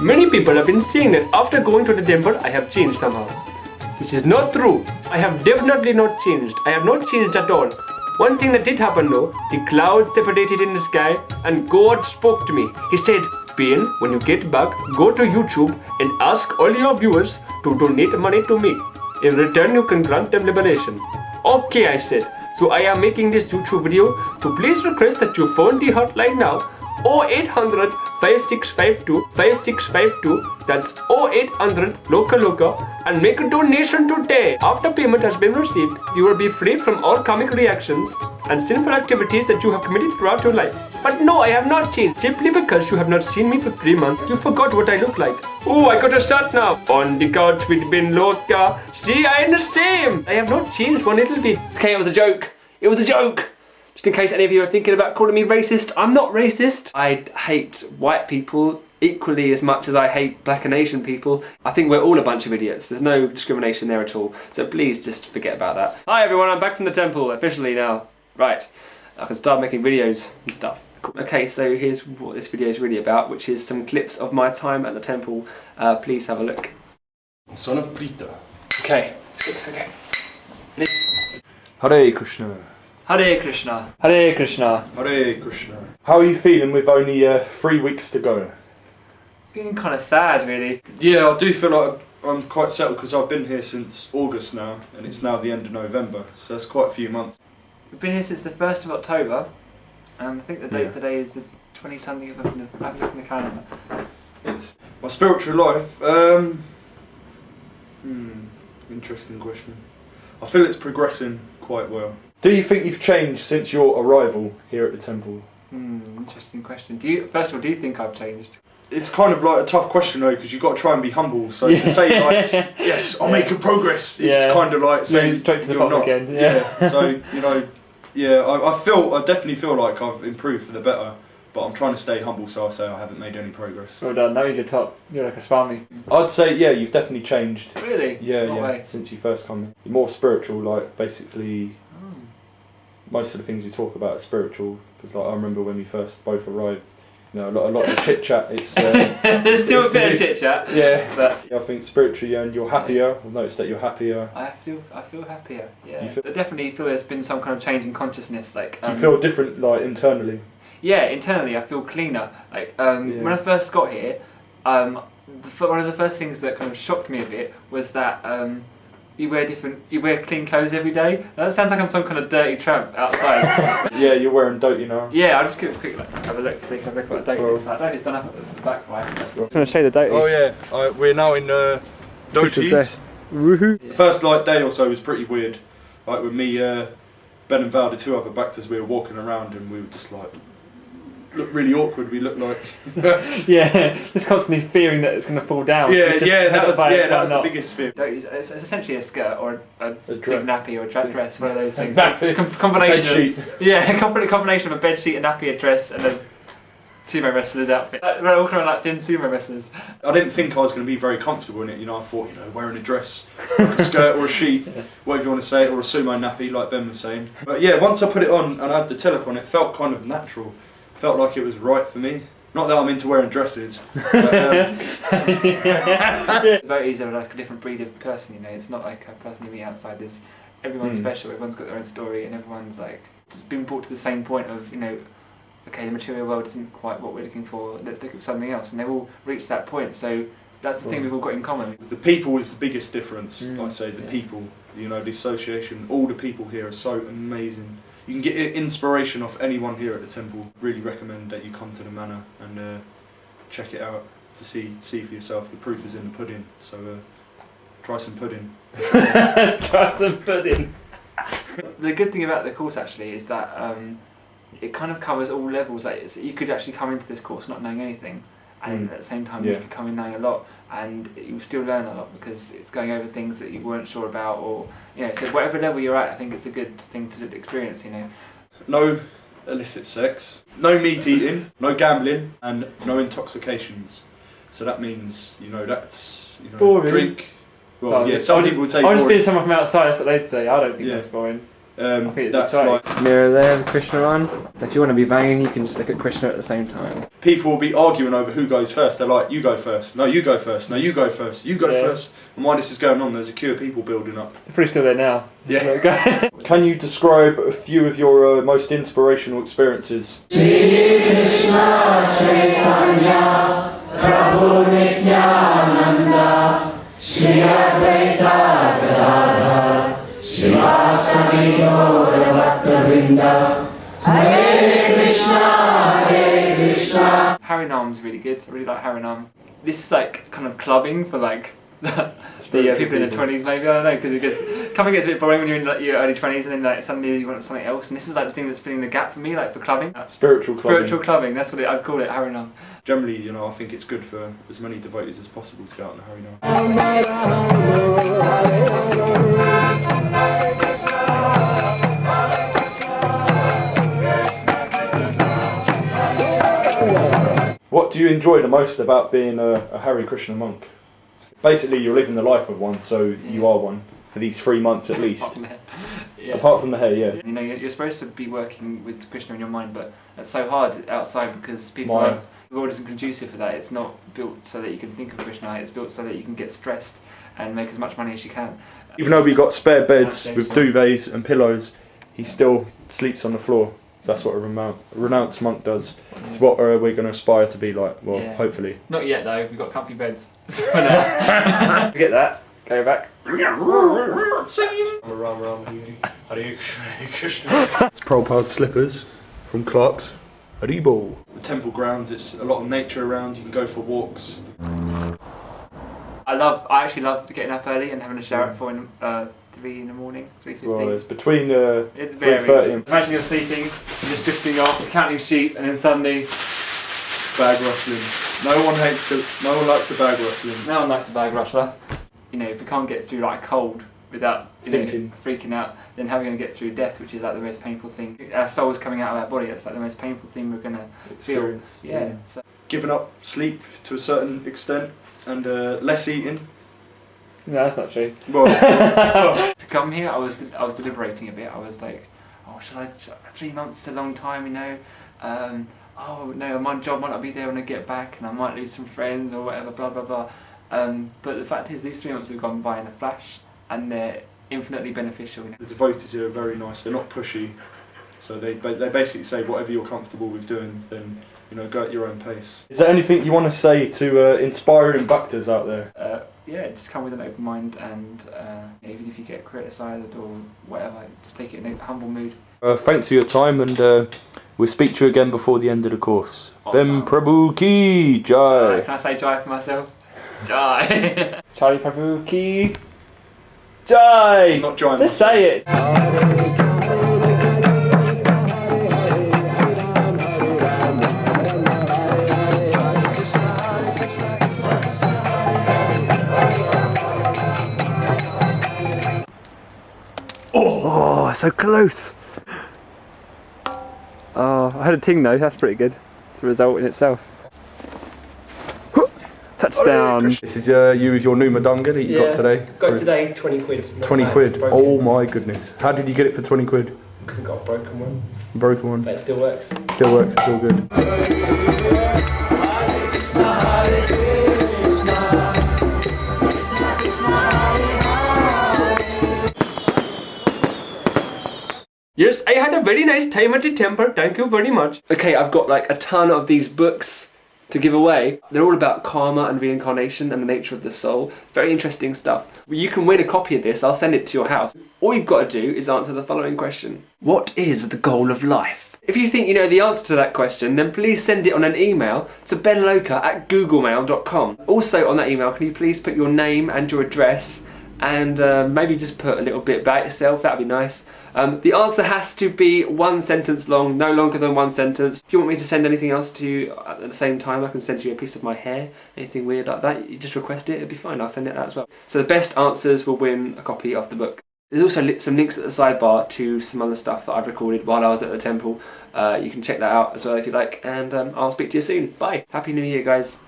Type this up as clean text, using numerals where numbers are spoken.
Many people have been saying that after going to the temple, I have changed somehow. This is not true. I have definitely not changed. I have not changed at all. One thing that did happen though, the clouds separated in the sky and God spoke to me. He said, Pain, when you get back, go to YouTube and ask all your viewers to donate money to me. In return, you can grant them liberation. Okay, I said. So I am making this YouTube video to please request that you phone the hotline now. 0800 5652 5652. That's 0800 local and make a donation today. After payment has been received, you will be free from all comic reactions and sinful activities that you have committed throughout your life. But no, I have not changed. Simply because you have not seen me for 3 months, you forgot what I look like. Oh, I got a shot now. On the couch with Ben Loca. See, I am the same. I have not changed one little bit. Okay, it was a joke. It was a joke. Just in case any of you are thinking about calling me racist, I'm not racist. I hate white people equally as much as I hate black and Asian people. I think we're all a bunch of idiots. There's no discrimination there at all. So please just forget about that. Hi everyone, I'm back from the temple officially now. Right, I can start making videos and stuff. Okay, so here's what this video is really about, which is some clips of my time at the temple. Please have a look. Son of Prita. Okay, okay. Hare Krishna. Hare Krishna. Hare Krishna. Hare Krishna. How are you feeling with only 3 weeks to go? Feeling kind of sad, really. Yeah, I do feel like I'm quite settled because I've been here since August now, and it's now the end of November, so that's quite a few months. We've been here since the 1st of October, and I think the date today is the 20-something of I've looked in the calendar. It's my spiritual life. Interesting question. I feel it's progressing quite well. Do you think you've changed since your arrival here at the temple? Interesting question. First of all, do you think I've changed? It's kind of like a tough question though, because you've got to try and be humble. So to say like, yes, I'm making progress, it's kind of like saying straight to the you're top not. again. Yeah. So I definitely feel like I've improved for the better, but I'm trying to stay humble. So I say I haven't made any progress. Well done. That means you're top. You're like a swami. I'd say you've definitely changed. Really? Yeah, since you first come. You're more spiritual, like basically. Most of the things you talk about are spiritual, because like I remember when we first both arrived, you know, a lot of the chit chat. It's there's still a bit of chit chat. Yeah, but I think spiritually, and you're happier. I've noticed that you're happier. I feel happier. Yeah, I definitely feel there's been some kind of change in consciousness. Like, do you feel different, like internally? Yeah, internally I feel cleaner. Like when I first got here, one of the first things that kind of shocked me a bit was that. You wear clean clothes every day. That sounds like I'm some kind of dirty tramp outside. Yeah, you're wearing dote, you know. Yeah, I'll just give a quick look, have a look so you can have a look at what a dote looks like. I don't, it's done up at the back, right? I'm going to show you the dote. Oh yeah, we're now in Doties. Woohoo! The first day or so was pretty weird. Like with me, Ben and Val, the two other Bhaktas, we were walking around and we were just like, looked really awkward. We looked like yeah, just constantly fearing that it's going to fall down. That was the biggest fear. It's essentially a skirt or a big nappy or a dress, one of those things. Combination. Combination of a bed sheet, a nappy, a dress, and a sumo wrestler's outfit. We're all kind of like thin sumo wrestlers. I didn't think I was going to be very comfortable in it. You know, I thought wearing a dress, like a skirt or a sheet, whatever you want to say, or a sumo nappy, like Ben was saying. But yeah, once I put it on and I had the telep on, it felt kind of natural. Felt like it was right for me. Not that I'm into wearing dresses. But, Devotees are like a different breed of person, you know. It's not like a person you meet outside. Everyone's special. Everyone's got their own story, and everyone's like been brought to the same point of, you know, okay, the material world isn't quite what we're looking for. Let's look at something else, and they've all reached that point. So that's the thing we've all got in common. The people is the biggest difference. I'd say the people. You know, the association. All the people here are so amazing. You can get inspiration off anyone here at the temple. Really recommend that you come to the manor and check it out to see for yourself. The proof is in the pudding, so try some pudding. Try some pudding. The good thing about the course actually is that it kind of covers all levels. Like, you could actually come into this course not knowing anything, and at the same time you could come in knowing a lot, and you still learn a lot because it's going over things that you weren't sure about, or you know. So whatever level you're at, I think it's a good thing to experience. You know, no illicit sex, no meat eating, no gambling, and no intoxications. So that means that's boring. Drink. Well, some people would say. I'm just being someone from outside. That's what they'd say. I don't think that's boring. I think That's it's like mirror there, the Krishna one. So if you want to be vain, you can just look at Krishna at the same time. people will be arguing over who goes first. They're like, you go first. No, you go first. No, you go first. You go first. And while this is going on, there's a queue of people building up. They're pretty still there now. Yeah. Can you describe a few of your most inspirational experiences? Harinam's really good. I really like Harinam. This is like kind of clubbing for like the people in the 20s maybe, I don't know, because clubbing gets a bit boring when you're in like your early 20s and then like suddenly you want something else, and this is like the thing that's filling the gap for me, like for clubbing. Spiritual clubbing. Spiritual clubbing, that's what I'd call it, Harinam. Generally, you know, I think it's good for as many devotees as possible to go out on the Harinam. What do you enjoy the most about being a Hare Krishna monk? Basically, you're living the life of one, so you are one for these 3 months at least. Apart from the hair, yeah. You know, you're supposed to be working with Krishna in your mind, but it's so hard outside because the world isn't conducive for that. It's not built so that you can think of Krishna, it's built so that you can get stressed and make as much money as you can. Even though we've got spare beds with duvets and pillows, he still sleeps on the floor. That's what a renounced monk does. It's what we're going to aspire to be like, well, hopefully. Not yet though, we've got comfy beds. Forget that, go back. It's Prabhupada slippers from Clark's. Haribol. The temple grounds, it's a lot of nature around, you can go for walks. I actually love getting up early and having a shower at 3 in the morning, 3:15. Well, it's between 3:30 and... Imagine you're sleeping, you're just drifting off, counting sheep, and then suddenly... Bag rustling. No one likes the bag rustling. No one likes the bag rustler. You know, if we can't get through like a cold without freaking out, then how are we going to get through death, which is like the most painful thing? Our soul is coming out of our body, that's like the most painful thing we're going to feel. Yeah. So. Giving up sleep to a certain extent and less eating. No, that's not true. Well, to come here, I was deliberating a bit. I was like, oh, should I? 3 months is a long time, you know. Oh no, my job might not be there when I get back, and I might lose some friends or whatever. Blah blah blah. But the fact is, these 3 months have gone by in a flash, and they're infinitely beneficial. You know? The devotees here are very nice. They're not pushy, so they basically say whatever you're comfortable with doing, then you know, go at your own pace. Is there anything you want to say to inspiring bhaktas out there? Yeah, just come with an open mind, and even if you get criticised or whatever, just take it in a humble mood. Thanks for your time, and we'll speak to you again before the end of the course. Awesome. Then Prabhu ki jai. Can I say jai for myself? Jai. Charlie Prabhu ki jai. Not jai. Just say it. Oh, so close. Oh, I had a ting though, that's pretty good. It's a result in itself. Touchdown. This is you with your new madanga that you got today? Got it today, 20 quid. 20 quid? Oh my goodness. How did you get it for 20 quid? Because I got a broken one. Broken one? But it still works. Still works, it's all good. Yes, I had a very nice time at the temple, thank you very much. Okay, I've got like a ton of these books to give away. They're all about karma and reincarnation and the nature of the soul. Very interesting stuff. You can win a copy of this, I'll send it to your house. All you've got to do is answer the following question. What is the goal of life? If you think you know the answer to that question, then please send it on an email to benloker@googlemail.com. Also on that email, can you please put your name and your address, and maybe just put a little bit about yourself, that'd be nice. The answer has to be 1 sentence long, no longer than 1 sentence. If you want me to send anything else to you at the same time, I can send you a piece of my hair, anything weird like that, you just request it, it'll be fine, I'll send it out as well. So the best answers will win a copy of the book. There's also some links at the sidebar to some other stuff that I've recorded while I was at the temple. You can check that out as well if you like, and I'll speak to you soon. Bye! Happy New Year, guys.